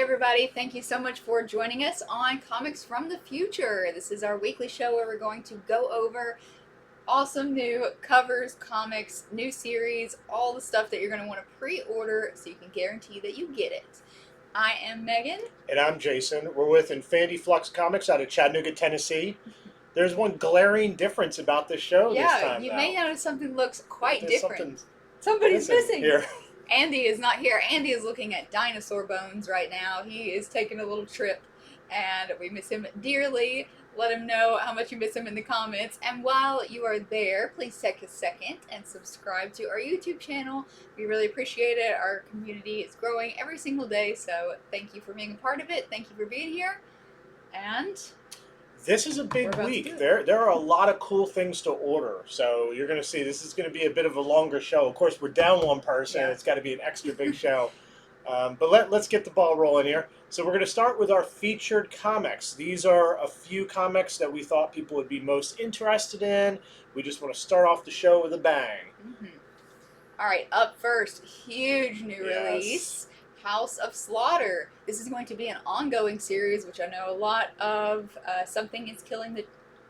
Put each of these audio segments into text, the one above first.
everybody. Thank you so much for joining us on Comics from the Future. This is our weekly show where we're going to go over awesome new covers, comics, new series, all the stuff that you're going to want to pre-order so you can guarantee that you get it. I am Megan. And I'm Jason. We're with Infinity Flux Comics out of Chattanooga, Tennessee. There's one glaring difference about this show this time. You may notice something looks quite different. Somebody's Somebody's missing. Here. Andy is not here. Andy is looking at dinosaur bones right now. He is taking a little trip, and we miss him dearly. Let him know how much you miss him in the comments. And while you are there, please take a second and subscribe to our YouTube channel. We really appreciate it. Our community is growing every single day, so thank you for being a part of it. Thank you for being here. And this is a big week. There are a lot of cool things to order. So you're going to see this is going to be a bit of a longer show. Of course, we're down one person. Yeah. It's got to be an extra big show. But let's get the ball rolling here. So we're going to start with our featured comics. These are a few comics that we thought people would be most interested in. We just want to start off the show with a bang. Mm-hmm. All right, up first, huge new release. House of Slaughter. This is going to be an ongoing series, which I know a lot of Something is Killing the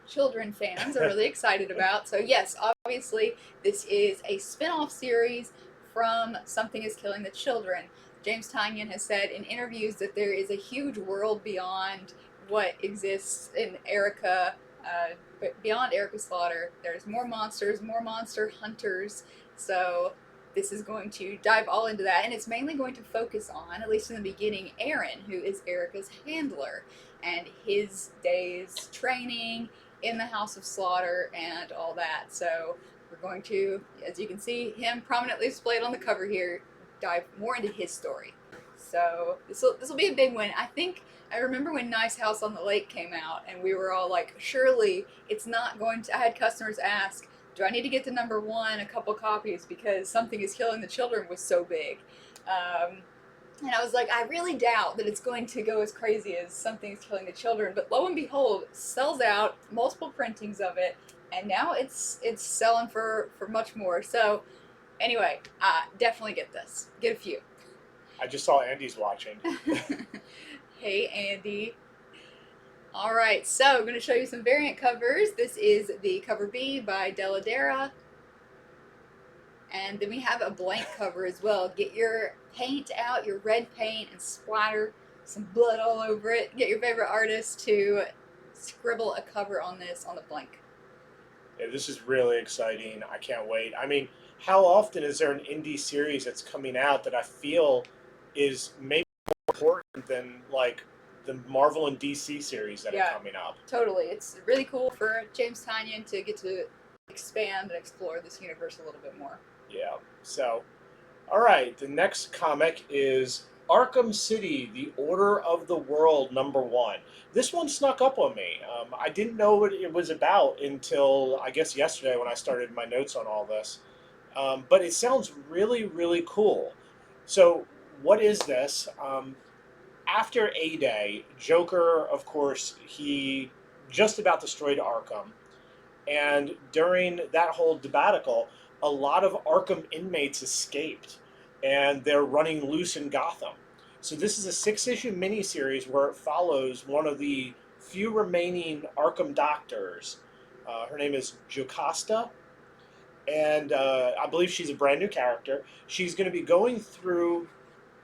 Children fans are really excited about. So yes, obviously this is a spin-off series from Something is Killing the Children. James Tynion has said in interviews that there is a huge world beyond what exists in Erica, beyond Erica Slaughter. There's more monsters, more monster hunters. So this is going to dive all into that, and it's mainly going to focus on, at least in the beginning, Aaron, who is Erica's handler, and his days training in the House of Slaughter and all that. So we're going to, as you can see, him prominently displayed on the cover here, dive more into his story. So this will be a big one. I remember when Nice House on the Lake came out, and we were all like, surely it's not going to, I had customers ask, do I need to get to #1 a couple copies because Something is Killing the Children was so big? And I was like, I really doubt that it's going to go as crazy as Something is Killing the Children. But lo and behold, sells out, multiple printings of it, and now it's selling for much more. So anyway, definitely get this. Get a few. I just saw Andy's watching. Hey, Andy. All right, so I'm going to show you some variant covers. This is the cover B by EDERA. And then we have a blank cover as well. Get your paint out, your red paint, and splatter some blood all over it. Get your favorite artist to scribble a cover on this on the blank. Yeah, this is really exciting. I can't wait. I mean, how often is there an indie series that's coming out that I feel is maybe more important than like the Marvel and DC series that are coming up? Totally. It's really cool for James Tynion to get to expand and explore this universe a little bit more. Yeah. So, all right. The next comic is Arkham City, The Order of the World #1. This one snuck up on me. I didn't know what it was about until, I guess, yesterday when I started my notes on all this. But it sounds really, really cool. So, what is this? After A-Day, Joker, of course, he just about destroyed Arkham. And during that whole debacle, a lot of Arkham inmates escaped. And they're running loose in Gotham. So this is a 6-issue miniseries where it follows one of the few remaining Arkham doctors. Her name is Jocasta. And I believe she's a brand new character. She's going to be going through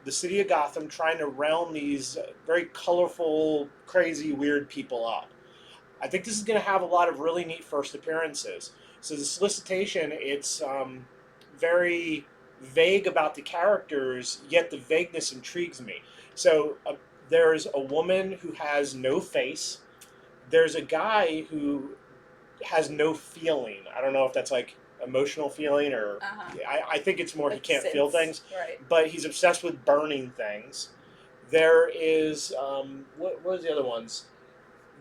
the city of Gotham trying to round these very colorful, crazy, weird people up. I think this is going to have a lot of really neat first appearances. So the solicitation, it's very vague about the characters, yet the vagueness intrigues me. So there's a woman who has no face. There's a guy who has no feeling. I don't know if that's like emotional feeling or I think it's more like he can't feel things, right. But he's obsessed with burning things. There is what are the other ones?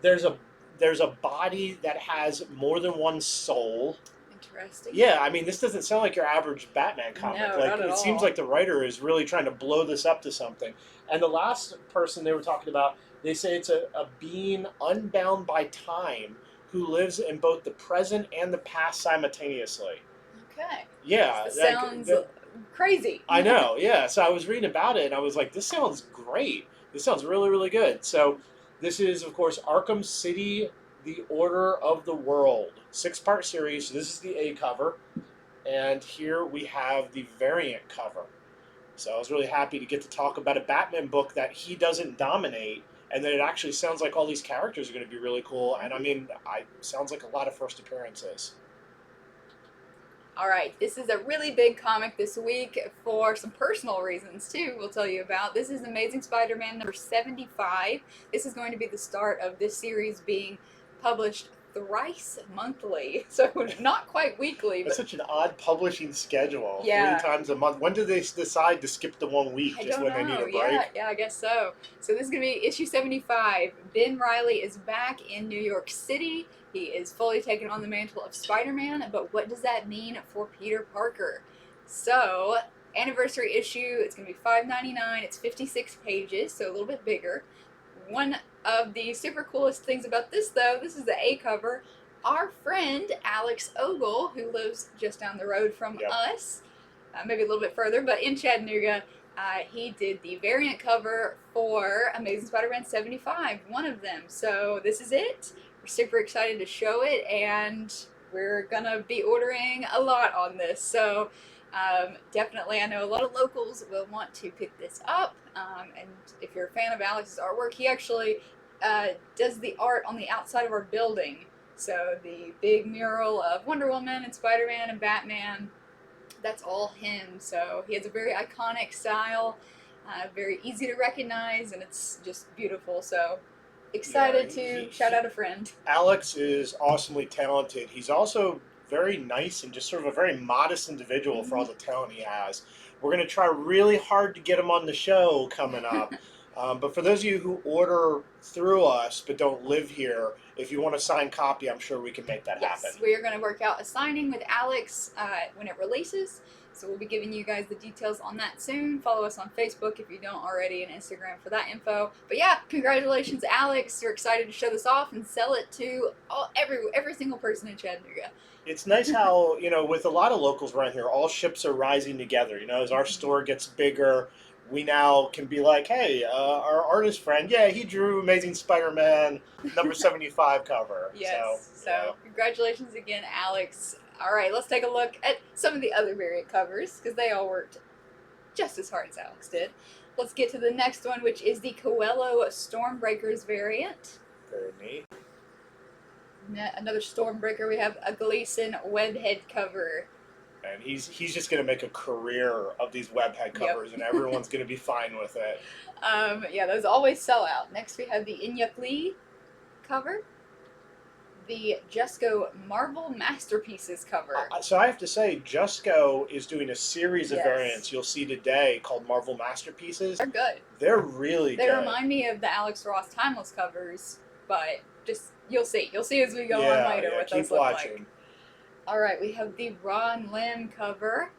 There's a body that has more than one soul. Interesting. Yeah, I mean, this doesn't sound like your average Batman comic. No, like not at all. Seems like the writer is really trying to blow this up to something. And the last person they were talking about, they say it's a being unbound by time who lives in both the present and the past simultaneously. Okay. Yeah. This sounds crazy. I know, yeah. So I was reading about it, and I was like, this sounds great. This sounds really, really good. So this is, of course, Arkham City, The Order of the World. 6-part series. So this is the A cover. And here we have the variant cover. So I was really happy to get to talk about a Batman book that he doesn't dominate, and that it actually sounds like all these characters are going to be really cool. And I mean, sounds like a lot of first appearances. All right, this is a really big comic this week for some personal reasons too. We'll tell you about. This is Amazing Spider-Man number 75. This is going to be the start of this series being published thrice monthly, so not quite weekly. It's such an odd publishing schedule. Yeah. 3 times a month. When do they decide to skip the 1 week? I Just don't when know. they need a break? Yeah, I guess so. So this is going to be issue 75. Ben Reilly is back in New York City. He is fully taken on the mantle of Spider-Man, but what does that mean for Peter Parker? So, anniversary issue, it's going to be $5.99. It's 56 pages, so a little bit bigger. One of the super coolest things about this, though, this is the A cover. Our friend Alex Ogle, who lives just down the road from us, maybe a little bit further, but in Chattanooga, he did the variant cover for Amazing Spider-Man 75, one of them. So this is it. We're super excited to show it, and we're going to be ordering a lot on this. So definitely, I know a lot of locals will want to pick this up. And if you're a fan of Alex's artwork, he actually does the art on the outside of our building. So the big mural of Wonder Woman and Spider-Man and Batman, that's all him. So he has a very iconic style, very easy to recognize, and it's just beautiful. So excited to shout out a friend. Alex is awesomely talented. He's also very nice and just sort of a very modest individual for all the talent he has. We're going to try really hard to get him on the show coming up. But for those of you who order through us but don't live here, if you want a signed copy, I'm sure we can make that happen. Yes, we are going to work out a signing with Alex when it releases. So we'll be giving you guys the details on that soon. Follow us on Facebook if you don't already, and Instagram for that info. But yeah, congratulations, Alex. We're excited to show this off and sell it to every single person in Chattanooga. It's nice how, with a lot of locals around here, all ships are rising together. As our store gets bigger, we now can be like, hey, our artist friend, he drew Amazing Spider-Man number 75 cover. Yes, so congratulations again, Alex. All right, let's take a look at some of the other variant covers, because they all worked just as hard as Alex did. Let's get to the next one, which is the Coello Stormbreakers variant. Very neat. Another Stormbreaker. We have a GLEASON WEBHEAD cover. And he's just going to make a career of these WEBHEAD covers, and everyone's going to be fine with it. Yeah, those always sell out. Next we have the INHYUK cover. The JUSKO Marvel Masterpieces cover. So I have to say, JUSKO is doing a series of variants you'll see today called Marvel Masterpieces. They're good. They're really good. They remind me of the Alex Ross Timeless covers, but just you'll see. You'll see as we go on later what those look like. All right, we have the Ron Lim cover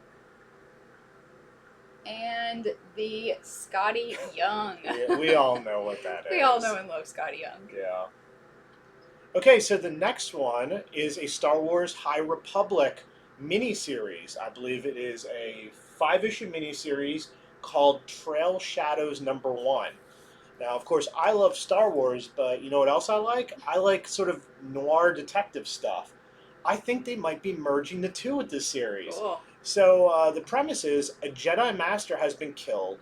and the Scotty Young. Yeah, we all know what that is. We all know and love Scotty Young. Yeah. Okay, so the next one is a Star Wars High Republic miniseries. I believe it is a 5-issue miniseries called Trail Shadows number 1. Now, of course, I love Star Wars, but you know what else I like? I like sort of noir detective stuff. I think they might be merging the two with this series. Cool. So the premise is a Jedi Master has been killed,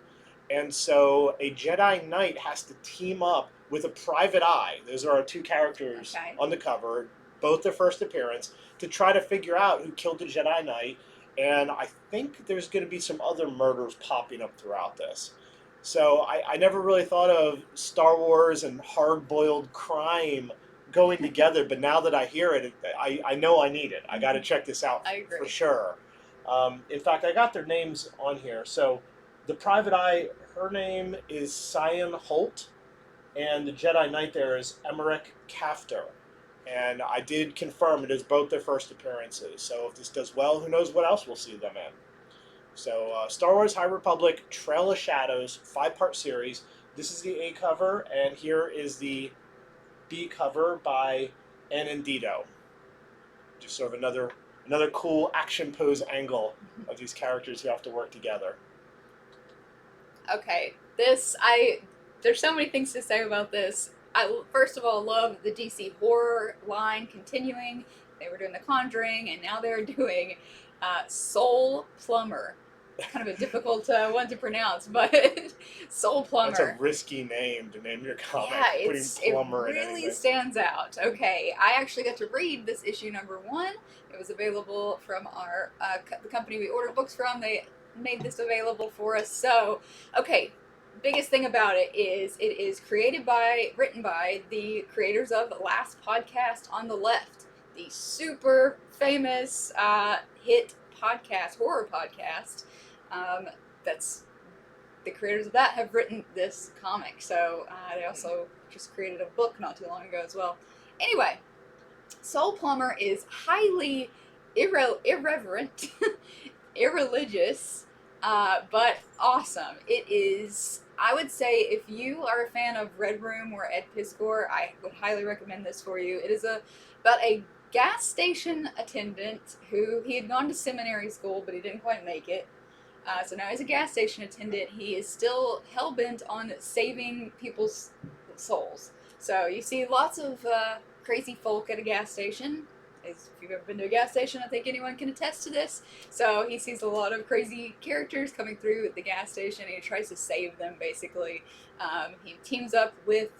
and so a Jedi Knight has to team up with a Private Eye. Those are our 2 characters on the cover, both their first appearance, to try to figure out who killed the Jedi Knight. And I think there's going to be some other murders popping up throughout this. So I never really thought of Star Wars and hard-boiled crime going together, but now that I hear it, I know I need it. I got to check this out for sure. In fact, I got their names on here. So the Private Eye, her name is Sian Holt, and the Jedi Knight there is Emmerich Kafter. And I did confirm it is both their first appearances. So if this does well, who knows what else we'll see them in. So Star Wars High Republic, Trail of Shadows, 5-part series. This is the A cover, and here is the B cover by ANINDITO. Just sort of another cool action pose angle of these characters who have to work together. Okay, There's so many things to say about this. I first of all love the DC horror line continuing. They were doing The Conjuring, and now they're doing Soul Plumber. Kind of a difficult one to pronounce, but Soul Plumber. That's a risky name to name your comic. Yeah, putting plumber it in really anything. stands out. Okay, I actually got to read this issue #1. It was available from our the company we ordered books from. They made this available for us. So, okay, biggest thing about it is written by the creators of Last Podcast on the Left, the super famous hit podcast, horror podcast. That's the creators of that have written this comic. So they also just created a book not too long ago as well. Anyway, Soul Plumber is highly irreverent, irreligious, but awesome. It is, I would say, if you are a fan of Red Room or Ed Piskor, I would highly recommend this for you. It is about a gas station attendant who, he had gone to seminary school, but he didn't quite make it. So now he's a gas station attendant. He is still hell-bent on saving people's souls. So you see lots of crazy folk at a gas station. If you've ever been to a gas station, I think anyone can attest to this. So he sees a lot of crazy characters coming through at the gas station, and he tries to save them, basically. He teams up with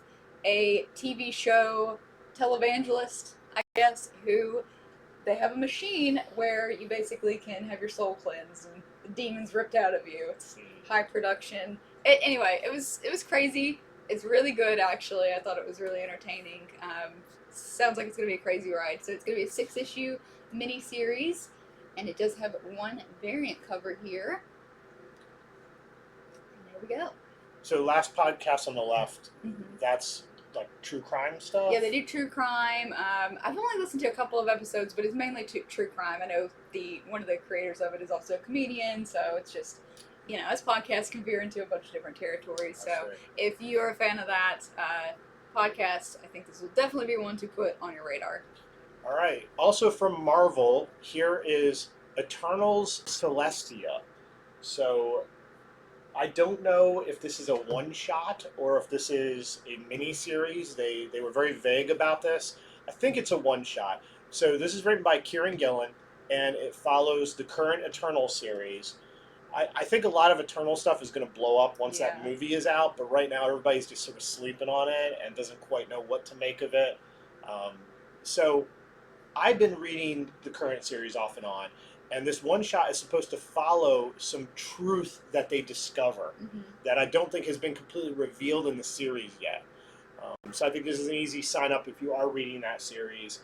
a TV show televangelist, I guess, who they have a machine where you basically can have your soul cleansed and the demons ripped out of you. It's high production. Anyway, it was crazy. It's really good, actually. I thought it was really entertaining. Sounds like it's going to be a crazy ride. So it's going to be a 6-issue mini-series, and it does have one variant cover here. And there we go. So Last Podcast on the Left, that's like true crime stuff? Yeah, they do true crime. I've only listened to a couple of episodes, but it's mainly true crime. I know one of the creators of it is also a comedian, so it's just, you know, as podcasts can veer into a bunch of different territories. So if you're a fan of that podcast, I think this will definitely be one to put on your radar. All right. Also from Marvel, here is Eternals Celestia. So I don't know if this is a one-shot or if this is a mini-series. They were very vague about this. I think it's a one-shot. So this is written by Kieran Gillen, and it follows the current Eternal series. I think a lot of Eternal stuff is going to blow up once that movie is out, but right now everybody's just sort of sleeping on it and doesn't quite know what to make of it. So I've been reading the current series off and on, and this one shot is supposed to follow some truth that they discover that I don't think has been completely revealed in the series yet. So I think this is an easy sign up if you are reading that series.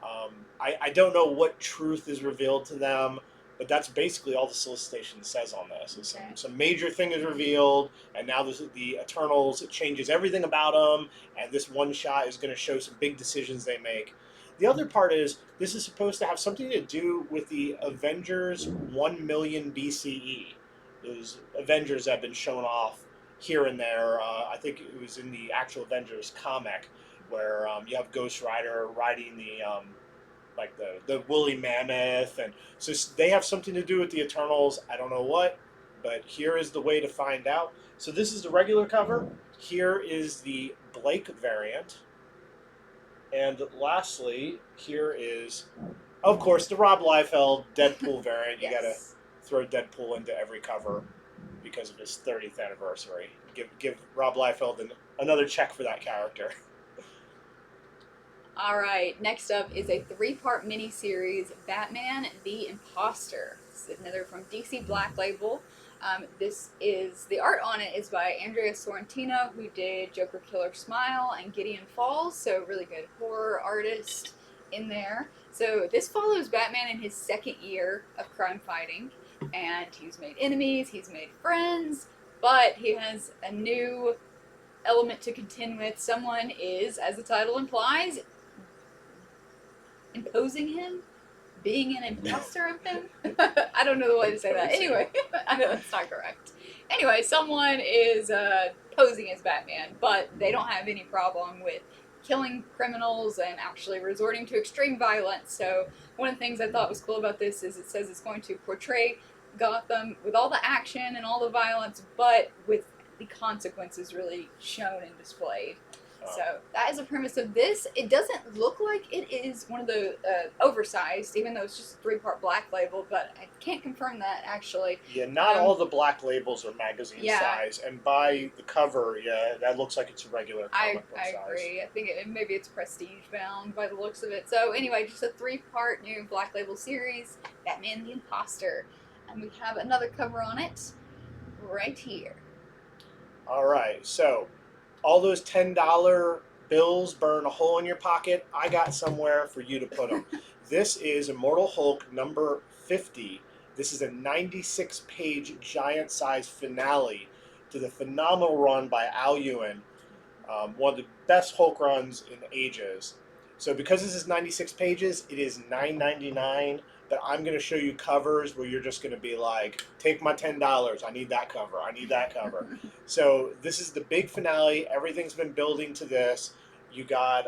I don't know what truth is revealed to them, but that's basically all the solicitation says on this. Some major thing is revealed, and now the Eternals, it changes everything about them, and this one shot is going to show some big decisions they make. The other part is, this is supposed to have something to do with the Avengers 1 million BCE. Those Avengers that have been shown off here and there. I think it was in the actual Avengers comic, where you have Ghost Rider riding the woolly mammoth, and so they have something to do with the Eternals. I don't know what, but here is the way to find out. So this is the regular cover. Here is the Blake variant. And lastly, here is, of course, the Rob Liefeld Deadpool variant. You gotta throw Deadpool into every cover because of his 30th anniversary. Give Rob Liefeld another check for that character. All right, next up is a 3-part miniseries, Batman the Imposter. This is another from DC Black Label. The art on it is by Andrea Sorrentino, who did Joker Killer Smile and Gideon Falls, so really good horror artist in there. So this follows Batman in his 2nd year of crime fighting, and he's made enemies, he's made friends, but he has a new element to contend with. Someone is, as the title implies, imposing him, being an imposter of him. I don't know the way to say that. Anyway, I know that's not correct. Anyway, someone is posing as Batman, but they don't have any problem with killing criminals and actually resorting to extreme violence. So one of the things I thought was cool about this is it says it's going to portray Gotham with all the action and all the violence, but with the consequences really shown and displayed. Oh. So that is the premise of this. It doesn't look like it is one of the oversized, even though it's just a 3-part black label, but I can't confirm that actually. Yeah, not all the black labels are magazine size, and by the cover, that looks like it's a regular comic book size. I agree. I think maybe it's prestige bound by the looks of it. So anyway, just a 3-part new black label series, Batman the Imposter. And we have another cover on it right here. All right, so all those $10 bills burn a hole in your pocket. I got somewhere for you to put them. This is Immortal Hulk number 50. This is a 96-page giant-sized finale to the phenomenal run by Al Ewing, one of the best Hulk runs in ages. So because this is 96 pages, it is $9.99. But I'm going to show you covers where you're just going to be like, take my $10. I need that cover. I need that cover. So this is the big finale. Everything's been building to this. You got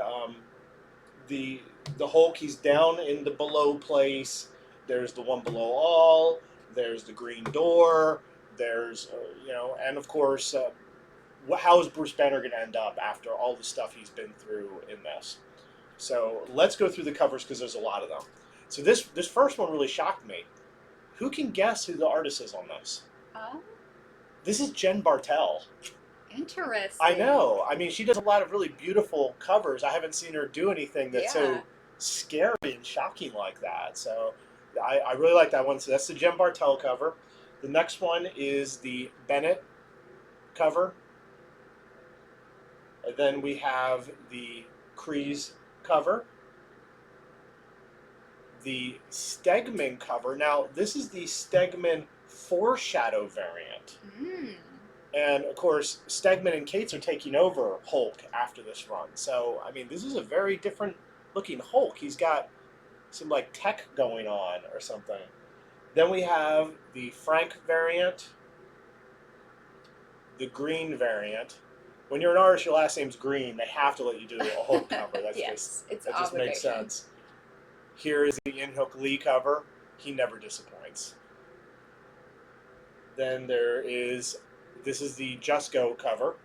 the Hulk. He's down in the below place. There's the one below all. There's the green door. There's and of course, how is Bruce Banner going to end up after all the stuff he's been through in this? So let's go through the covers because there's a lot of them. So this first one really shocked me. Who can guess who the artist is on this? This is Jen Bartel. Interesting. I know. I mean, she does a lot of really beautiful covers. I haven't seen her do anything that's so scary and shocking like that. So I really like that one. So that's the Jen Bartel cover. The next one is the Bennett cover. And then we have the Kreese cover. The Stegman cover. Now, this is the Stegman foreshadow variant. And, of course, Stegman and Cates are taking over Hulk after this run. So, I mean, this is a very different looking Hulk. He's got some, like, tech going on or something. Then we have the Frank variant, the Green variant. When you're an artist, your last name's Green. They have to let you do a Hulk cover. That's that just makes sense. Here is the INHYUK Lee cover. He never disappoints. Then this is the JUSKO cover.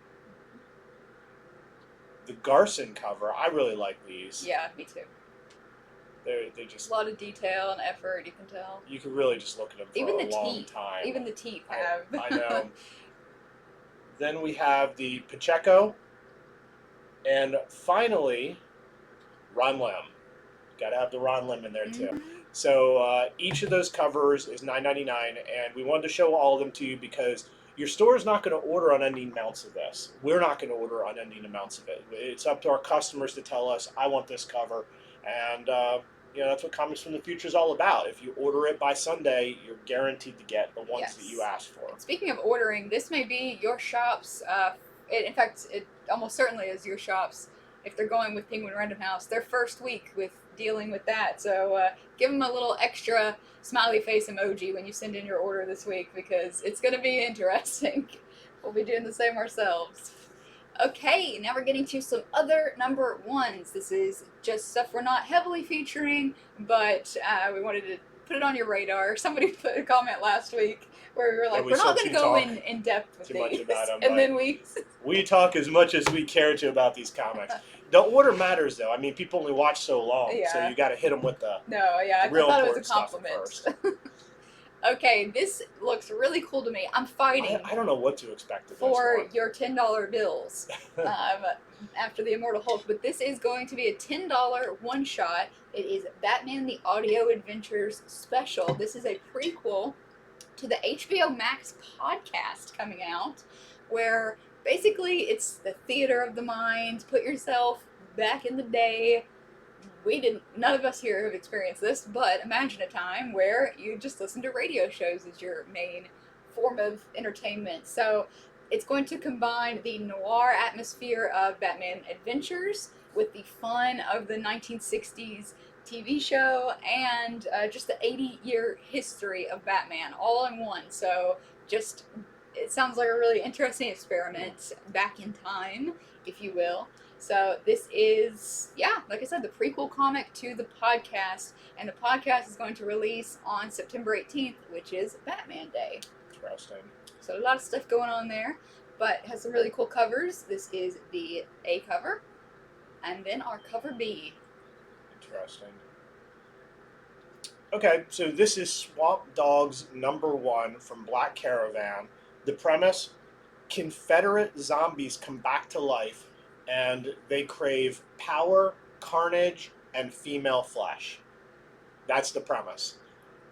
The Garson cover. I really like these. Yeah, me too. They just a lot of detail and effort. You can tell. You can really just look at them for a long time. Even the teeth have. I know. Then we have the Pacheco, and finally, Ron Lim. Got to have the Ron Lim in there too. So each of those covers is $9.99, and we wanted to show all of them to you because your store is not going to order unending amounts of this. We're not going to order unending amounts of it. It's up to our customers to tell us, I want this cover, and that's what Comics from the Future is all about. If you order it by Sunday, you're guaranteed to get the ones that you asked for. Speaking of ordering, this may be your shop's. In fact, it almost certainly is your shop's. If they're going with Penguin Random House, their first week with dealing with that. So give them a little extra smiley face emoji when you send in your order this week because it's going to be interesting. We'll be doing the same ourselves. Okay, now we're getting to some other number ones. This is just stuff we're not heavily featuring, but we wanted to put it on your radar. Somebody put a comment last week where we were like, we're not going to go in depth with these. About them, and then we talk as much as we care to about these comics. The order matters, though. I mean, people only watch so long, so you got to hit them with the real I thought it was a compliment. Okay, this looks really cool to me. I'm fighting. I don't know what to expect of for your $10 bills after the Immortal Hulk, but this is going to be a $10 one-shot. It is Batman the Audio Adventures Special. This is a prequel to the HBO Max podcast coming out, where basically it's the theater of the mind. Put yourself back in the day. None of us here have experienced this, but imagine a time where you just listen to radio shows as your main form of entertainment. So it's going to combine the noir atmosphere of Batman Adventures with the fun of the 1960s TV show and just the 80-year history of Batman all in one. So it sounds like a really interesting experiment back in time, if you will. So this is, like I said, the prequel comic to the podcast, and the podcast is going to release on September 18th, which is Batman Day. Interesting. So a lot of stuff going on there. but it has some really cool covers. This is the A cover, and then our cover B. Interesting. Okay, so this is Swamp Dogs #1 from Black Caravan. The premise: Confederate zombies come back to life, and they crave power, carnage, and female flesh. That's the premise.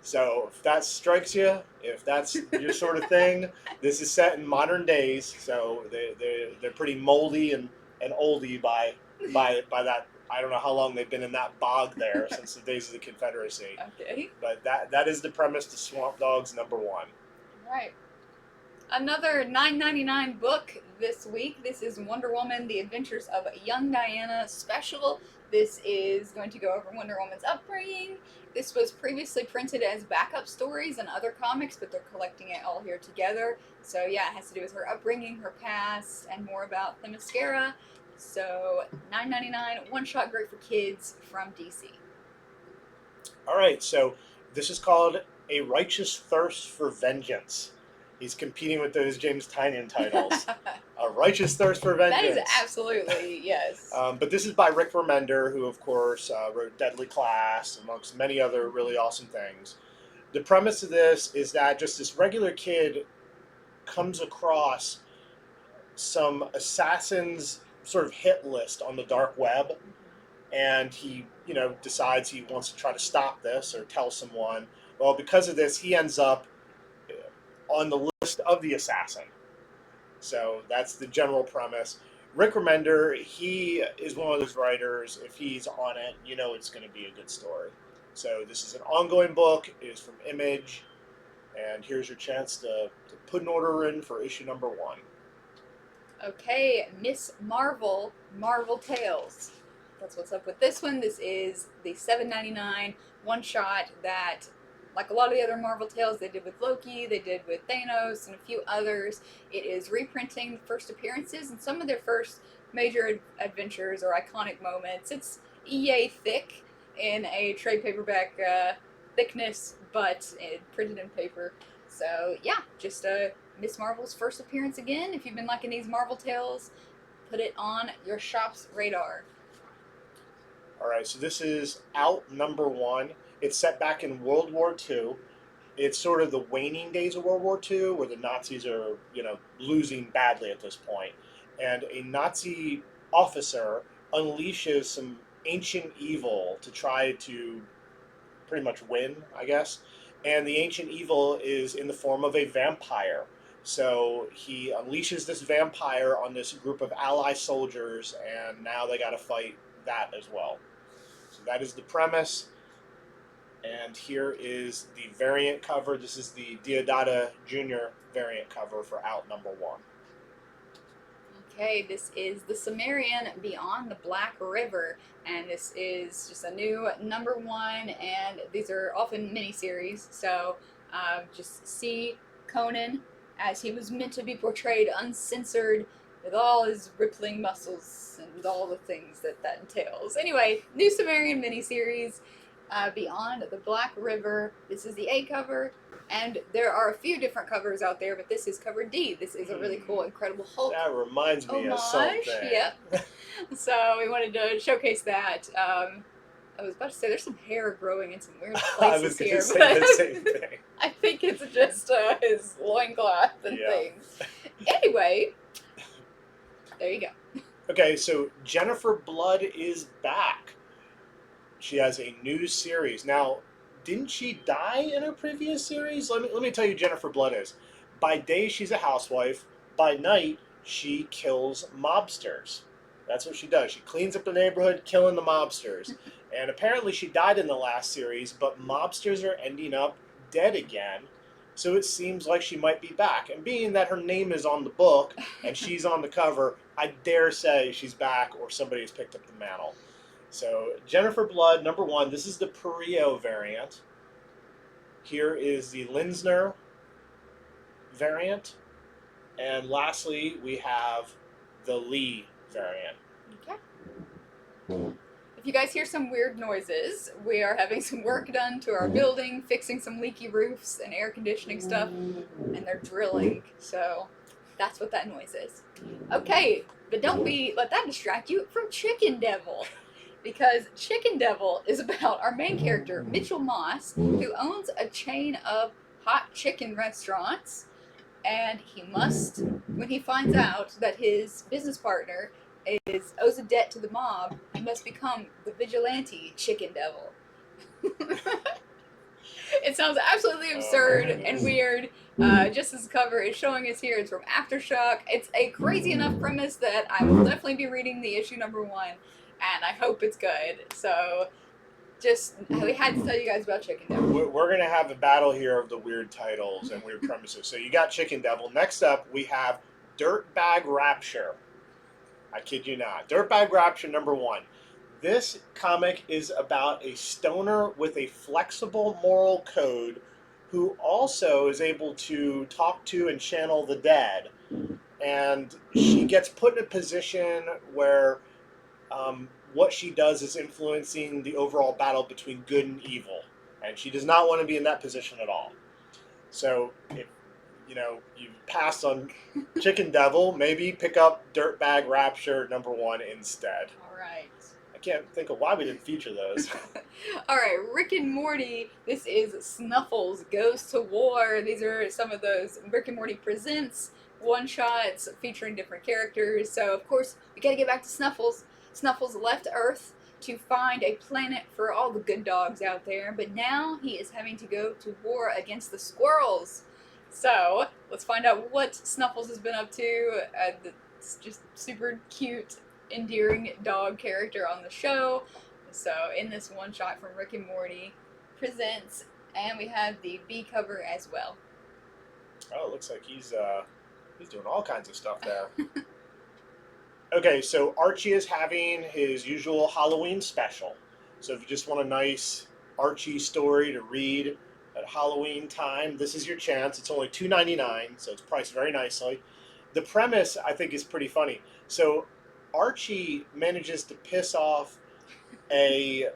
So if that strikes you, if that's your sort of thing, this is set in modern days. So they're pretty moldy and oldie by that. I don't know how long they've been in that bog there since the days of the Confederacy. Okay. But that is the premise to Swamp Dogs #1. All right. Another $9.99 book this week. This is Wonder Woman: The Adventures of Young Diana Special. This is going to go over Wonder Woman's upbringing. This was previously printed as backup stories and other comics, but they're collecting it all here together. So yeah, it has to do with her upbringing, her past, and more about Themyscira. So $9.99, one shot, great for kids from DC. All right, so this is called A Righteous Thirst for Vengeance. He's competing with those James Tynion titles. A Righteous Thirst for Vengeance. That is absolutely, yes. But this is by Rick Remender, who, of course, wrote Deadly Class, amongst many other really awesome things. The premise of this is that just this regular kid comes across some assassins' sort of hit list on the dark web, and he, decides he wants to try to stop this or tell someone. Well, because of this, he ends up on the list of the assassin. So that's the general premise. Rick Remender, he is one of those writers, if he's on it, it's going to be a good story. So this is an ongoing book. It is from Image. And here's your chance to put an order in for issue #1. Okay, Miss Marvel, Marvel Tales. That's what's up with this one. This is the $7.99 one-shot that, like a lot of the other Marvel Tales they did with Loki, they did with Thanos, and a few others, it is reprinting the first appearances and some of their first major adventures or iconic moments. It's yay thick in a trade paperback thickness, but printed in paper. So yeah, just Miss Marvel's first appearance again. If you've been liking these Marvel Tales, put it on your shop's radar. All right, so this is Out #1. It's set back in World War II. It's sort of the waning days of World War II, where the Nazis are, losing badly at this point. And a Nazi officer unleashes some ancient evil to try to pretty much win, I guess. And the ancient evil is in the form of a vampire. So he unleashes this vampire on this group of ally soldiers, and now they got to fight that as well. So that is the premise. And here is the variant cover. This is the Deodato Jr. variant cover for Out #1. Okay, this is The Sumerian Beyond the Black River, and this is just a new #1, and these are often miniseries, so just see Conan as he was meant to be portrayed, uncensored, with all his rippling muscles and all the things that entails. Anyway, new Sumerian miniseries, Beyond the Black River. This is the A cover, and there are a few different covers out there, but this is cover D. This is a really cool Incredible Hulk That reminds me of homage. something. Yep. So we wanted to showcase that. I was about to say there's some hair growing in some weird I was places going here, to say but the same thing. I think it's just his loincloth and Yeah. things. Anyway, there you go. Okay, so Jennifer Blood is back. She has a new series. Now, didn't she die in her previous series? Let me tell you who Jennifer Blood is. By day, she's a housewife. By night, she kills mobsters. That's what she does. She cleans up the neighborhood, killing the mobsters. And apparently she died in the last series, but mobsters are ending up dead again. So it seems like she might be back. And being that her name is on the book and she's on the cover, I dare say she's back or somebody has picked up the mantle. So Jennifer Blood, #1. This is the Perio variant. Here is the Linsner variant. And lastly, we have the Lee variant. Okay. If you guys hear some weird noises, we are having some work done to our building, fixing some leaky roofs and air conditioning stuff, and they're drilling, so That's what that noise is. Okay, but don't let that distract you from Chicken Devil. Because Chicken Devil is about our main character, Mitchell Moss, who owns a chain of hot chicken restaurants. And he must, when he finds out that his business partner owes a debt to the mob, he must become the vigilante Chicken Devil. It sounds absolutely absurd and weird. Just as the cover is showing us here, it's from Aftershock. It's a crazy enough premise that I will definitely be reading the issue #1, and I hope it's good. So, we had to tell you guys about Chicken Devil. We're going to have a battle here of the weird titles and weird premises. So you got Chicken Devil. Next up, we have Dirtbag Rapture. I kid you not. Dirtbag Rapture #1. This comic is about a stoner with a flexible moral code who also is able to talk to and channel the dead. And she gets put in a position where what she does is influencing the overall battle between good and evil. And she does not want to be in that position at all. So if you pass on Chicken Devil, maybe pick up Dirtbag Rapture #1 instead. All right. I can't think of why we didn't feature those. All right, Rick and Morty. This is Snuffles Goes to War. These are some of those Rick and Morty Presents one-shots featuring different characters. So, of course, we gotta get back to Snuffles. Snuffles left Earth to find a planet for all the good dogs out there, but now he is having to go to war against the squirrels. So, let's find out what Snuffles has been up to. It's just super cute, endearing dog character on the show. So, in this one shot from Rick and Morty Presents, and we have the B cover as well. Oh, it looks like he's doing all kinds of stuff there. Okay, so Archie is having his usual Halloween special. So if you just want a nice Archie story to read at Halloween time, this is your chance. It's only $2.99, so it's priced very nicely. The premise, I think, is pretty funny. So Archie manages to piss off a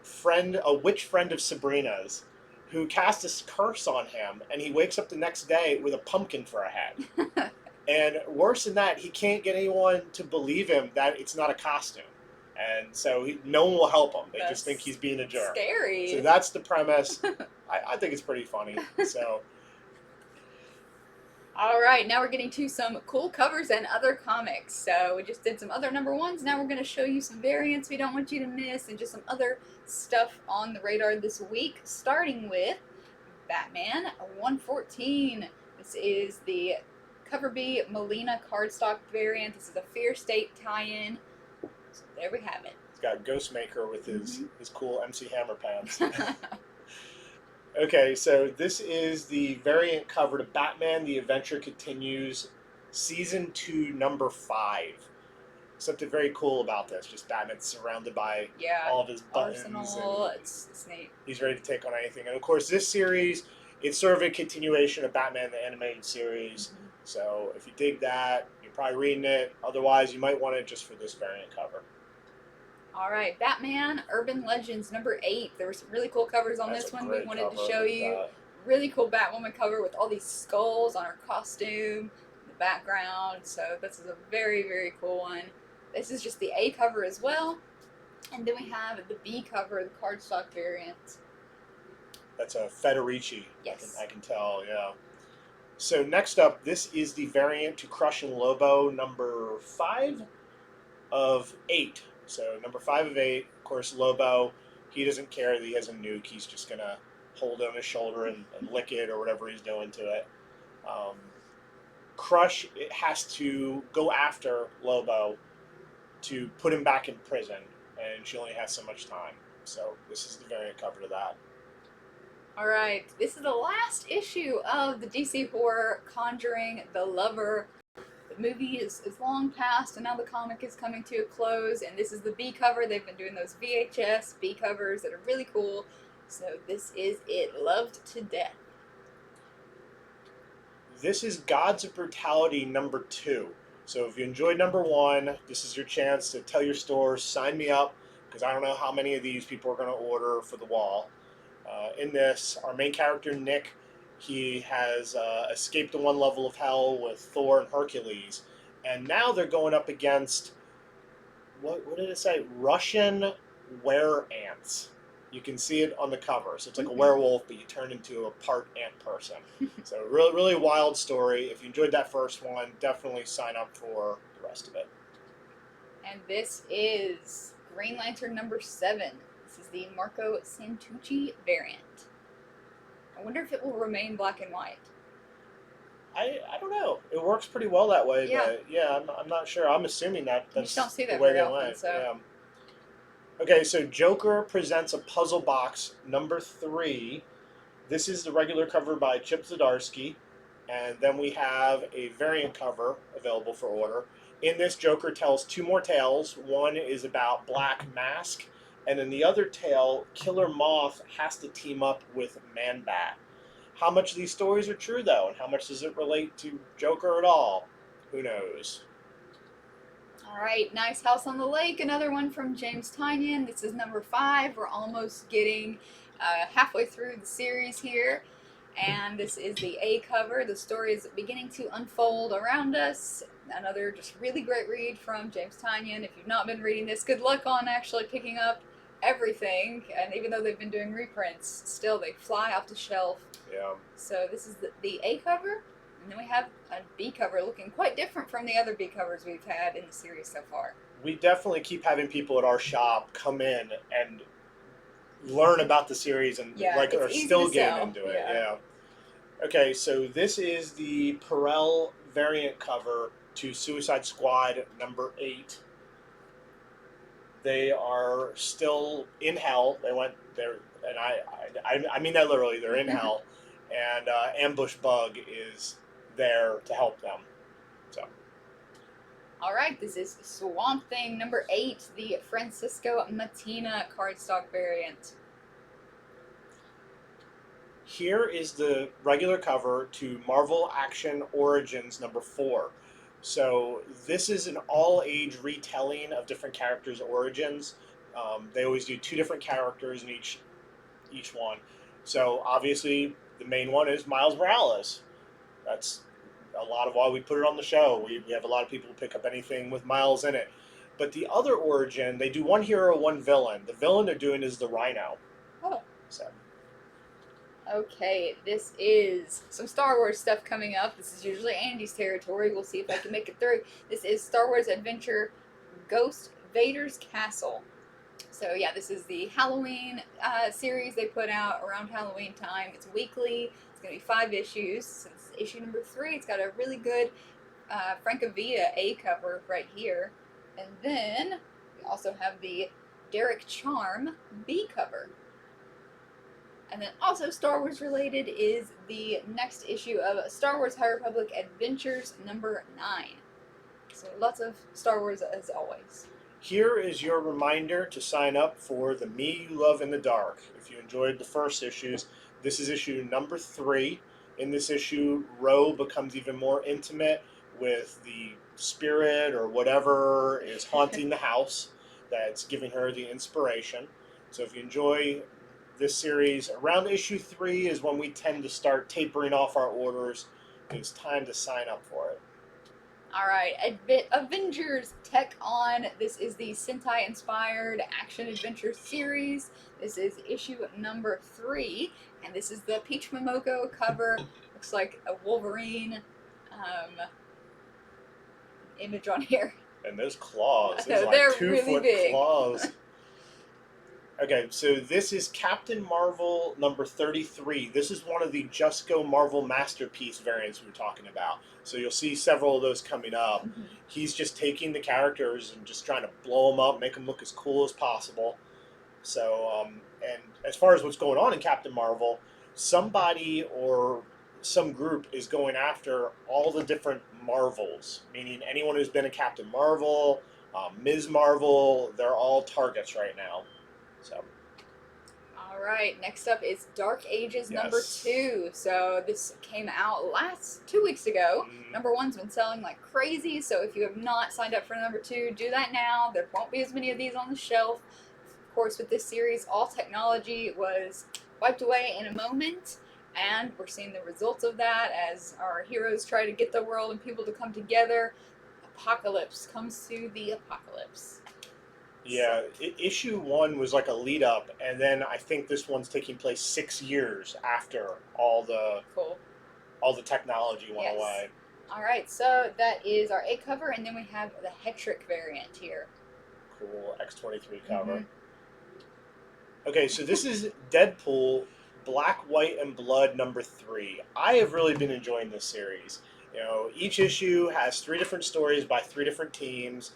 witch friend of Sabrina's, who casts a curse on him, and he wakes up the next day with a pumpkin for a head. And worse than that, he can't get anyone to believe him that it's not a costume. And so no one will help him. They just think he's being a jerk. Scary. So that's the premise. I think it's pretty funny. So. All right, now we're getting to some cool covers and other comics. So we just did some other #1s. Now we're going to show you some variants we don't want you to miss and just some other stuff on the radar this week, starting with Batman 114. This is the Cover B Melina cardstock variant. This is a Fear State tie-in. So there we have it. He's got Ghostmaker with his cool MC Hammer pants. Okay, so this is the variant cover to Batman: The Adventure Continues, Season 2, #5. Something very cool about this, just Batman surrounded by all of his buttons. Arsenal, it's neat. He's ready to take on anything. And of course, this series, it's sort of a continuation of Batman the Animated Series. So if you dig that, you're probably reading it. Otherwise, you might want it just for this variant cover. All right, Batman Urban Legends #8. There were some really cool covers on this one. We wanted to show you. Really cool Batwoman cover with all these skulls on her costume, the background. So this is a very, very cool one. This is just the A cover as well. And then we have the B cover, the cardstock variant. That's a Federici. Yes. I can tell, yeah. So next up, this is the variant to Crushing Lobo #5 of 8. So #5 of 8, of course, Lobo, he doesn't care that he has a nuke. He's just going to hold it on his shoulder and lick it or whatever he's doing to it. Crush, it has to go after Lobo to put him back in prison, and she only has so much time. So this is the variant cover to that. All right, this is the last issue of the DC horror Conjuring the Lover. The movie is long past, and now the comic is coming to a close, and this is the B cover. They've been doing those VHS B covers that are really cool. So this is it, loved to death. This is Gods of Brutality #2. So if you enjoyed #1, this is your chance to tell your store, sign me up, because I don't know how many of these people are going to order for the wall. In this, our main character, Nick, He has escaped the one level of hell with Thor and Hercules, and now they're going up against what did it say? Russian were ants. You can see it on the cover. So it's like a werewolf, but you turn into a part ant person. So really, really wild story. If you enjoyed that first one, definitely sign up for the rest of it. And this is Green Lantern number 7. This is the Marco Santucci variant. I wonder if it will remain black and white. I don't know. It works pretty well that way, Yeah. but yeah, I'm not sure. I'm assuming that You that's just don't see that the way very they often, went. so. Yeah. Okay, so Joker presents a puzzle box number 3. This is the regular cover by Chip Zdarsky, and then we have a variant cover available for order. In this, Joker tells 2 more tales. One is about Black Mask, and then the other tale, Killer Moth has to team up with Man-Bat. How much of these stories are true, though, and how much does it relate to Joker at all? Who knows? All right, Nice House on the Lake, another one from James Tynion. This is number 5. We're almost getting halfway through the series here. And this is the A cover. The story is beginning to unfold around us. Another just really great read from James Tynion. If you've not been reading this, good luck on actually picking up everything. And even though they've been doing reprints, still they fly off the shelf. Yeah. So this is the A cover. And then we have a B cover looking quite different from the other B covers we've had in the series so far. We definitely keep having people at our shop come in and learn about the series and are still getting into it. Yeah. Okay, so this is the Perel variant cover to Suicide Squad number 8. They are still in hell. They went there, and I mean that literally. They're in hell, and Ambush Bug is there to help them. So. All right, this is Swamp Thing number 8, the Francisco Mattina cardstock variant. Here is the regular cover to Marvel Action Origins number 4. So this is an all-age retelling of different characters' origins. They always do 2 different characters in each one. So obviously the main one is Miles Morales. That's a lot of why we put it on the show. We have a lot of people who pick up anything with Miles in it. But the other origin, they do 1 hero, 1 villain. The villain they're doing is the Rhino. Oh. So. Okay, this is some Star Wars stuff coming up. This is usually Andy's territory. We'll see if I can make it through. This is Star Wars Adventure Ghost Vader's Castle. So yeah, this is the Halloween series they put out around Halloween time. It's weekly. It's going to be 5 issues. Since issue number 3, it's got a really good Francavilla A cover right here. And then we also have the Derek Charm B cover. And then also Star Wars related is the next issue of Star Wars High Republic Adventures number 9. So lots of Star Wars as always. Here is your reminder to sign up for the Me You Love in the Dark. If you enjoyed the first issues, this is issue number 3. In this issue, Ro becomes even more intimate with the spirit or whatever is haunting the house that's giving her the inspiration. So if you enjoy this series, around issue 3 is when we tend to start tapering off our orders. It's time to sign up for it. All right, Avengers Tech On. This is the Sentai-inspired action-adventure series. This is issue number 3, and this is the Peach Momoko cover. Looks like a Wolverine image on here. And those claws, they're like really 2-foot big. claws. Okay, so this is Captain Marvel number 33. This is one of the JUSKO Marvel Masterpiece variants we were talking about. So you'll see several of those coming up. Mm-hmm. He's just taking the characters and just trying to blow them up, make them look as cool as possible. So, and as far as what's going on in Captain Marvel, somebody or some group is going after all the different Marvels, meaning anyone who's been a Captain Marvel, Ms. Marvel, they're all targets right now. So. All right, next up is Dark Ages number 2. So this came out 2 weeks ago. Number 1's been selling like crazy, so if you have not signed up for number 2, do that now. There won't be as many of these on the shelf. Of course, with this series, all technology was wiped away in a moment, And we're seeing the results of that as our heroes try to get the world and people to come together. Apocalypse comes to the apocalypse. Yeah, issue 1 was like a lead up, and then I think this one's taking place 6 years after Cool. all the technology went Yes. away. All right, so that is our A cover, and then we have the Hetrick variant here. Cool, X-23 cover. Okay, so this is Deadpool Black, White, and Blood number 3. I have really been enjoying this series. You know, each issue has 3 different stories by 3 different teams.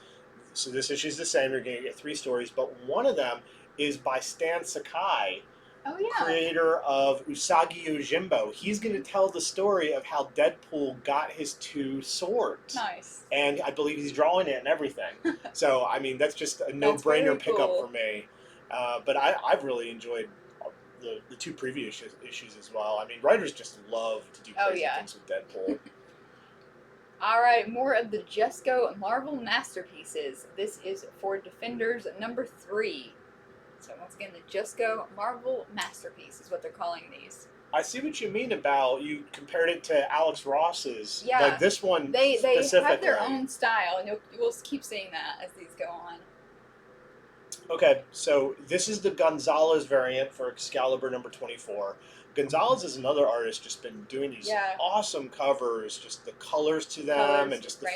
So this issue is the same. You're going to get 3 stories, but one of them is by Stan Sakai, creator of Usagi Yojimbo. He's going to tell the story of how Deadpool got his 2 swords. Nice. And I believe he's drawing it and everything. So, I mean, that's just a no-brainer pickup for me. But I've really enjoyed the 2 previous issues as well. I mean, writers just love to do crazy things with Deadpool. All right, more of the JUSKO Marvel Masterpieces. This is for Defenders number 3. So once again, the JUSKO Marvel Masterpiece is what they're calling these. I see what you mean about you compared it to Alex Ross's. Yeah, like this one they specifically. have their own style, and we'll keep seeing that as these go on. Okay, so this is the Gonzalez variant for Excalibur number 24. Gonzalez is another artist just been doing these awesome covers, just the colors to them and just the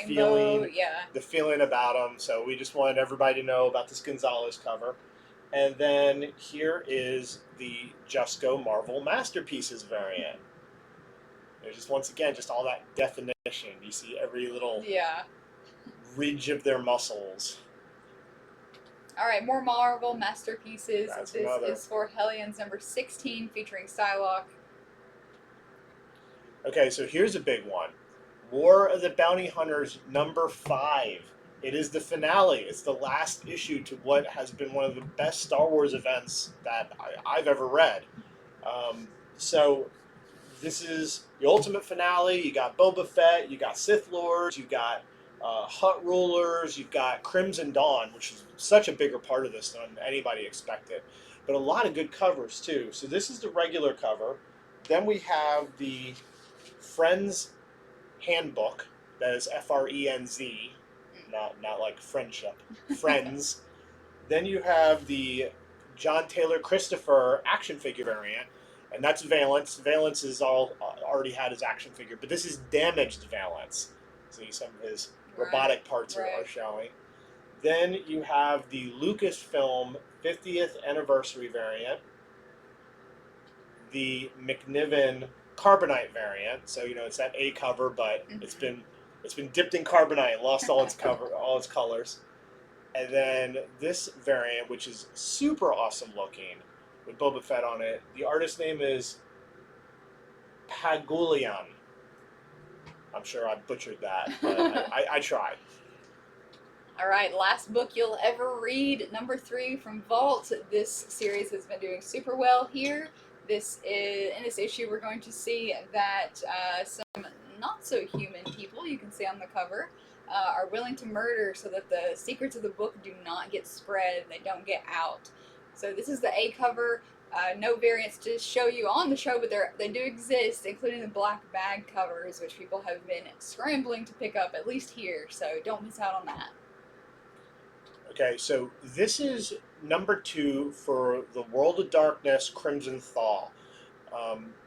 feeling about them. So we just wanted everybody to know about this Gonzalez cover. And then here is the JUSKO Marvel Masterpieces variant. There's just, once again, just all that definition. You see every little ridge of their muscles. All right, more Marvel Masterpieces. This is for Hellions number 16, featuring Psylocke. Okay, so here's a big one. War of the Bounty Hunters number 5. It is the finale. It's the last issue to what has been one of the best Star Wars events that I've ever read. So this is the ultimate finale. You got Boba Fett, you got Sith Lords, you got Hutt rulers, you've got Crimson Dawn, which is such a bigger part of this than anybody expected. But a lot of good covers, too. So this is the regular cover. Then we have the Friends Handbook. That is F-R-E-N-Z. Not like friendship. Friends. Then you have the John Taylor Christopher action figure variant. And that's Valence. Valence has already had his action figure. But this is damaged Valence. See, some of his robotic parts are showing. Then you have the Lucasfilm 50th anniversary variant, the McNiven Carbonite variant. So it's that A cover, but it's been dipped in carbonite and lost all its colors. And then this variant, which is super awesome looking, with Boba Fett on it. The artist's name is Pagulian. I'm sure I butchered that, but I tried. All right, last book you'll ever read, number 3 from Vault. This series has been doing super well here. In this issue, we're going to see that some not-so-human people, you can see on the cover, are willing to murder so that the secrets of the book do not get spread, they don't get out. So this is the A cover. No variants to show you on the show, but they do exist, including the black bag covers, which people have been scrambling to pick up, at least here, so don't miss out on that. Okay, so this is number 2 for the World of Darkness Crimson Thaw.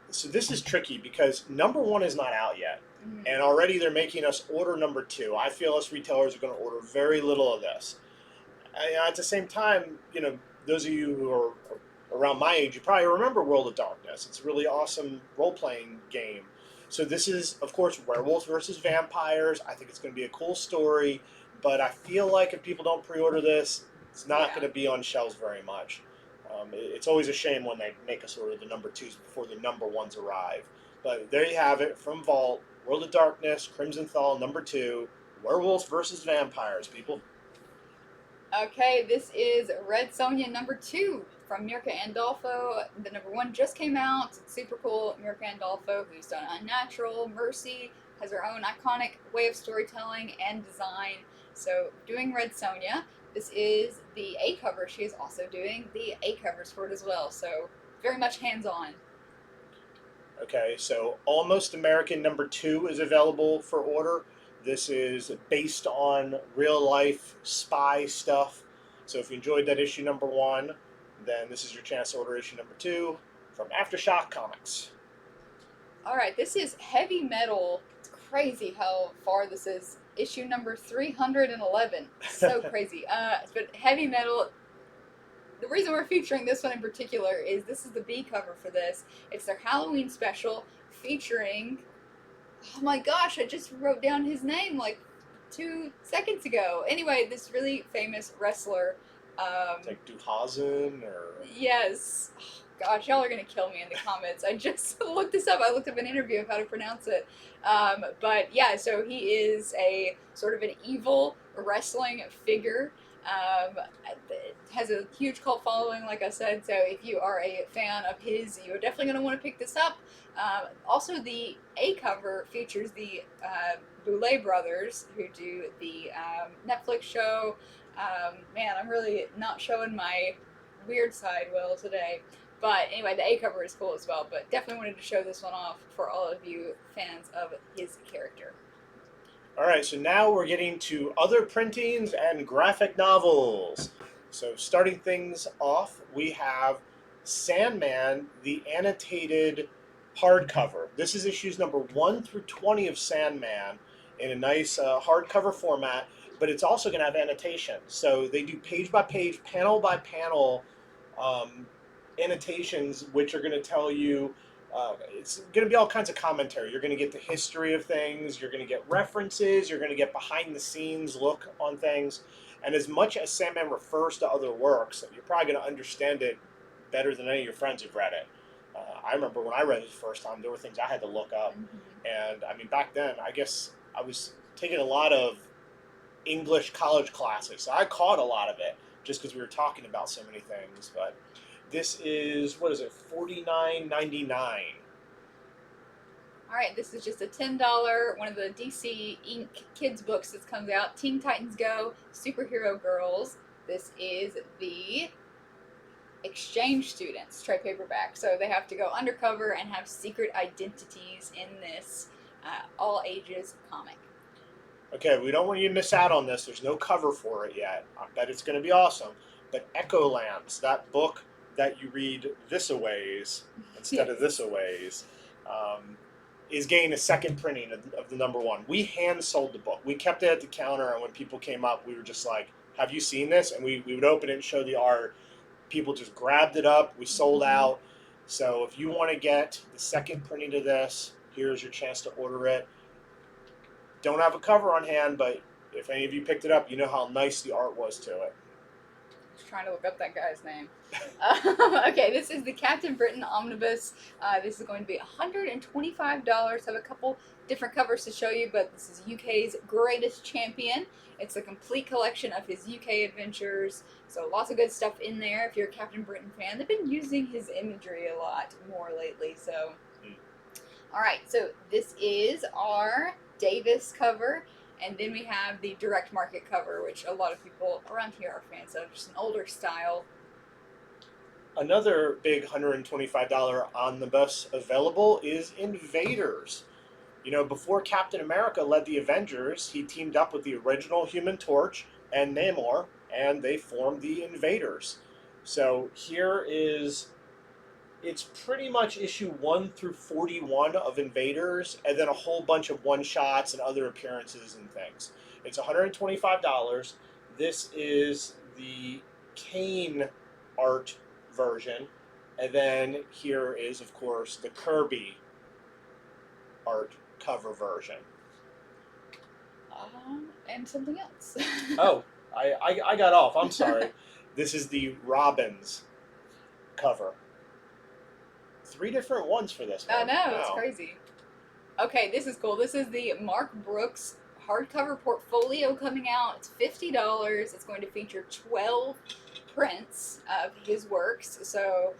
So this is tricky because number 1 is not out yet, and already they're making us order number 2. I feel us retailers are going to order very little of this. At the same time, those of you who are around my age, you probably remember World of Darkness. It's a really awesome role-playing game. So this is, of course, werewolves versus vampires. I think it's going to be a cool story, but I feel like if people don't pre-order this, it's not going to be on shelves very much. It's always a shame when they make us order the number 2s before the number 1s arrive. But there you have it, from Vault, World of Darkness, Crimson Thaw, number 2, werewolves versus vampires, people. Okay, this is Red Sonja number 2 from Mirka Andolfo. The number 1 just came out. It's super cool. Mirka Andolfo, who's done Unnatural, Mercy, has her own iconic way of storytelling and design. So, doing Red Sonja. This is the A cover. She is also doing the A covers for it as well. So, very much hands-on. Okay, so Almost American #2 is available for order. This is based on real life spy stuff. So if you enjoyed that issue #1, then this is your chance to order issue #2 from Aftershock Comics. All right, this is Heavy Metal. It's crazy how far this is. Issue number 311. So crazy. But Heavy Metal. The reason we're featuring this one in particular is this is the B cover for this. It's their Halloween special featuring. Oh my gosh! I just wrote down his name like 2 seconds ago. Anyway, this really famous wrestler. It's like Duhazen or Yes. Oh, gosh, y'all are gonna kill me in the comments. I just looked this up. I looked up an interview of how to pronounce it. But yeah, so he is a sort of an evil wrestling figure. Has a huge cult following, like I said. So if you are a fan of his, you're definitely going to want to pick this up. Also, the A cover features the Boulet brothers, who do the Netflix show. Man, I'm really not showing my weird side well today. But anyway, the A cover is cool as well. But definitely wanted to show this one off for all of you fans of his character. All right, so now we're getting to other printings and graphic novels. So starting things off, we have Sandman, the annotated hardcover. This is issues #1 through 20 of Sandman in a nice hardcover format, but it's also going to have annotations. So they do page by page, panel by panel annotations, which are going to tell you it's going to be all kinds of commentary. You're going to get the history of things. You're going to get references. You're going to get behind the scenes look on things. And as much as Sandman refers to other works, you're probably going to understand it better than any of your friends who've read it. I remember when I read it the first time, there were things I had to look up. And I mean, back then, I guess I was taking a lot of English college classes. So I caught a lot of it just because we were talking about so many things. But this is, what is it, $49.99. All right, this is just a $10, one of the DC Inc. kids books that comes out. Teen Titans Go, Superhero Girls. This is the exchange students trade paperback. So they have to go undercover and have secret identities in this all ages comic. Okay, we don't want you to miss out on this. There's no cover for it yet. I bet it's going to be awesome. But Echolands, that book that you read this-a-ways instead of this-a-ways, is getting a second printing of the #1. We hand sold the book. We kept it at the counter, and when people came up, we were just like, have you seen this? And we would open it and show the art. People just grabbed it up. We sold out. So if you want to get the second printing of this, here's your chance to order it. Don't have a cover on hand, but if any of you picked it up, you know how nice the art was to it. Just trying to look up that guy's name. Okay, this is the Captain Britain Omnibus. This is going to be $125. I have a couple different covers to show you, but this is UK's Greatest Champion. It's a complete collection of his UK adventures, so lots of good stuff in there if you're a Captain Britain fan. They've been using his imagery a lot more lately, so. Alright, so this is our Davis cover, and then we have the direct market cover, which a lot of people around here are fans of, just an older style. Another big $125 omnibus available is Invaders. You know, before Captain America led the Avengers, he teamed up with the original Human Torch and Namor, and they formed the Invaders. So here is, it's pretty much issue 1 through 41 of Invaders, and then a whole bunch of one-shots and other appearances and things. It's $125. This is the Kane art version, and then here is, of course, the Kirby art cover version. And something else. Oh, I got off. I'm sorry. This is the Robbins cover. 3 different ones for this one. I know, it's crazy. Okay, this is cool. This is the Mark Brooks hardcover portfolio coming out. It's $50. It's going to feature 12 prints of his works. So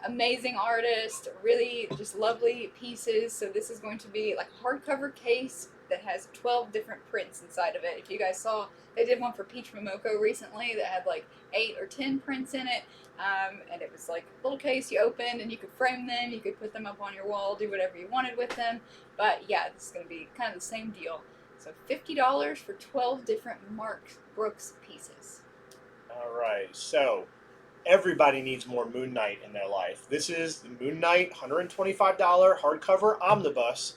amazing artist, really just lovely pieces. So this is going to be like a hardcover case that has 12 different prints inside of it. If you guys saw, they did one for Peach Momoko recently that had like 8 or 10 prints in it. And it was like a little case you opened and you could frame them, you could put them up on your wall, do whatever you wanted with them. But yeah, this is going to be kind of the same deal. So $50 for 12 different Mark Brooks pieces. All right, so everybody needs more Moon Knight in their life. This is the Moon Knight $125 hardcover omnibus.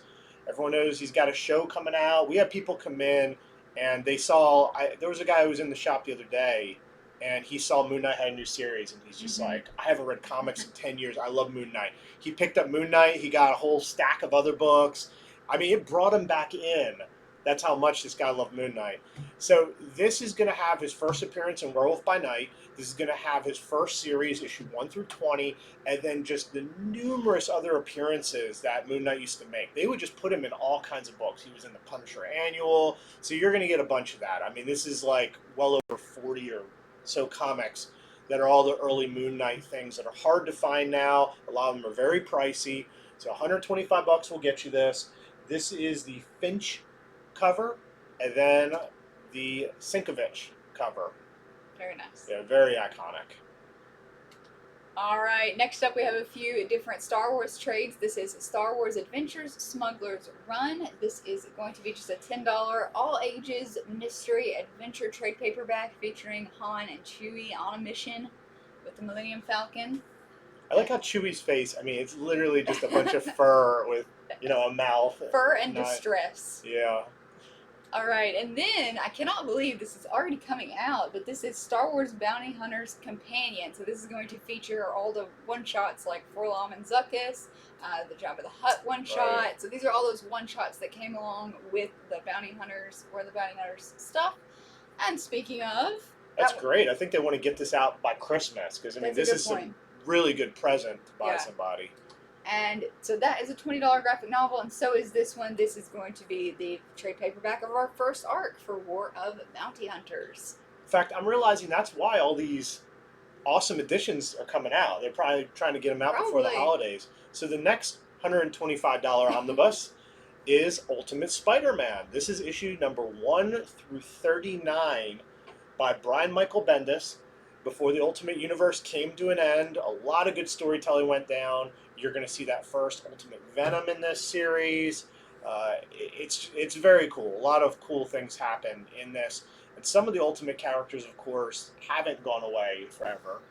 Everyone knows he's got a show coming out. We had people come in and they saw, there was a guy who was in the shop the other day and he saw Moon Knight had a new series and he's just like, I haven't read comics in 10 years. I love Moon Knight. He picked up Moon Knight. He got a whole stack of other books. I mean, it brought him back in. That's how much this guy loved Moon Knight. So this is going to have his first appearance in Werewolf by Night. This is going to have his first series, issue 1 through 20, and then just the numerous other appearances that Moon Knight used to make. They would just put him in all kinds of books. He was in the Punisher Annual, so you're going to get a bunch of that. I mean, this is like well over 40 or so comics that are all the early Moon Knight things that are hard to find now. A lot of them are very pricey. So $125 will get you this. This is the Finch cover, and then the Sienkiewicz cover. Very nice. They're very iconic. Alright, next up we have a few different Star Wars trades. This is Star Wars Adventures Smuggler's Run. This is going to be just a $10 all ages mystery adventure trade paperback featuring Han and Chewie on a mission with the Millennium Falcon. I like how Chewie's face, I mean, it's literally just a bunch of fur with, you know, a mouth. Fur and distress. Yeah. Alright, and then, I cannot believe this is already coming out, but this is Star Wars Bounty Hunter's Companion. So this is going to feature all the one-shots like Forlom and Zuckuss, the Jabba the Hutt one-shot. Right. So these are all those one-shots that came along with the Bounty Hunters, or the Bounty Hunters stuff. And speaking of... That's great. I think they want to get this out by Christmas, because, I mean, this is some really good present to buy somebody. And so that is a $20 graphic novel, and so is this one. This is going to be the trade paperback of our first arc for War of Bounty Hunters. In fact, I'm realizing that's why all these awesome editions are coming out. They're probably trying to get them out before the holidays. So the next $125 omnibus is Ultimate Spider-Man. This is issue number 1 through 39 by Brian Michael Bendis. Before the Ultimate Universe came to an end, a lot of good storytelling went down. You're going to see that first Ultimate Venom in this series. It's very cool. A lot of cool things happen in this. And some of the Ultimate characters, of course, haven't gone away forever.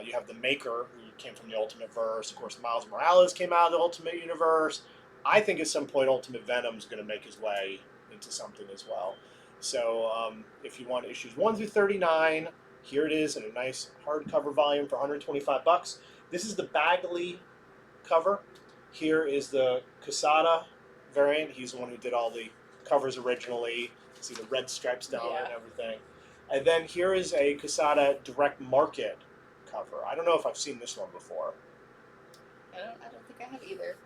You have the Maker, who came from the Ultimate Verse. Of course, Miles Morales came out of the Ultimate Universe. I think at some point Ultimate Venom's going to make his way into something as well. So if you want issues 1 through 39, here it is in a nice hardcover volume for $125. This is the Bagley cover. Here is the Quesada variant. He's the one who did all the covers originally. See the red stripes down and everything. And then here is a Quesada direct market cover. I don't know if I've seen this one before. I don't think I have either.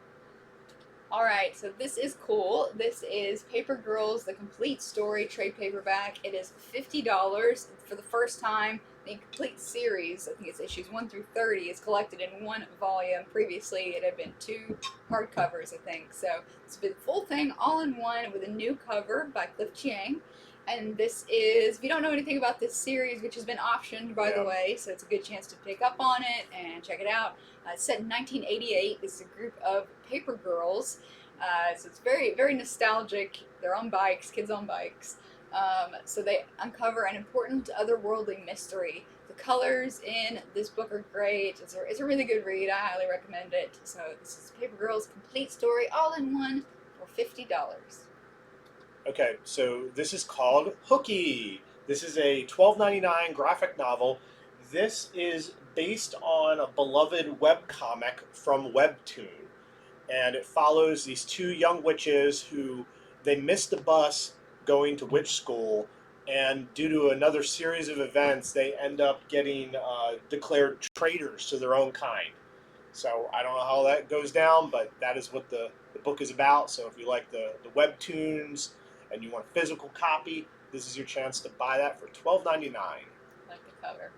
Alright, so this is cool. This is Paper Girls, the complete story trade paperback. It is $50 for the first time. The complete series, I think it's issues 1 through 30, is collected in one volume. Previously, it had been 2 hardcovers, I think. So it's been the full thing all in one with a new cover by Cliff Chiang. And this is, if you don't know anything about this series, which has been optioned, by the way, so it's a good chance to pick up on it and check it out. It's set in 1988. This is a group of paper girls. So it's very, very nostalgic. They're on bikes, kids on bikes. So they uncover an important otherworldly mystery. The colors in this book are great. It's a really good read. I highly recommend it. So this is Paper Girls Complete Story all in one for $50. Okay, so this is called Hooky. This is a $12.99 graphic novel. This is based on a beloved webcomic from Webtoon. And it follows these 2 young witches who they missed the bus going to witch school, and due to another series of events, they end up getting declared traitors to their own kind. So I don't know how that goes down, but that is what the book is about. So if you like the Webtoons and you want a physical copy, this is your chance to buy that for $12.99. Like the cover.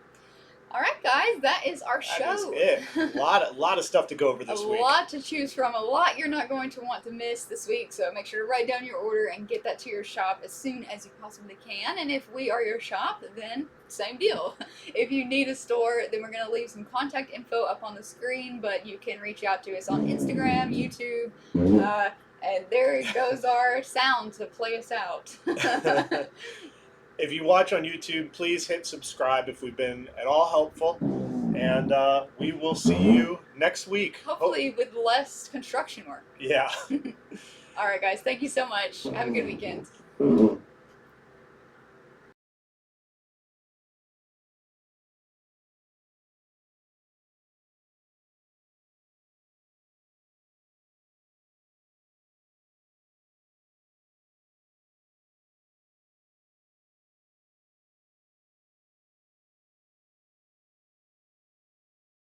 All right, guys, that is our show. That is it. A lot of stuff to go over this week. A lot to choose from, a lot you're not going to want to miss this week, so make sure to write down your order and get that to your shop as soon as you possibly can. And if we are your shop, then same deal. If you need a store, then we're going to leave some contact info up on the screen, but you can reach out to us on Instagram, YouTube, and there goes our sound to play us out. If you watch on YouTube, please hit subscribe if we've been at all helpful. And we will see you next week. Hopefully with less construction work. Yeah. All right, guys. Thank you so much. Have a good weekend.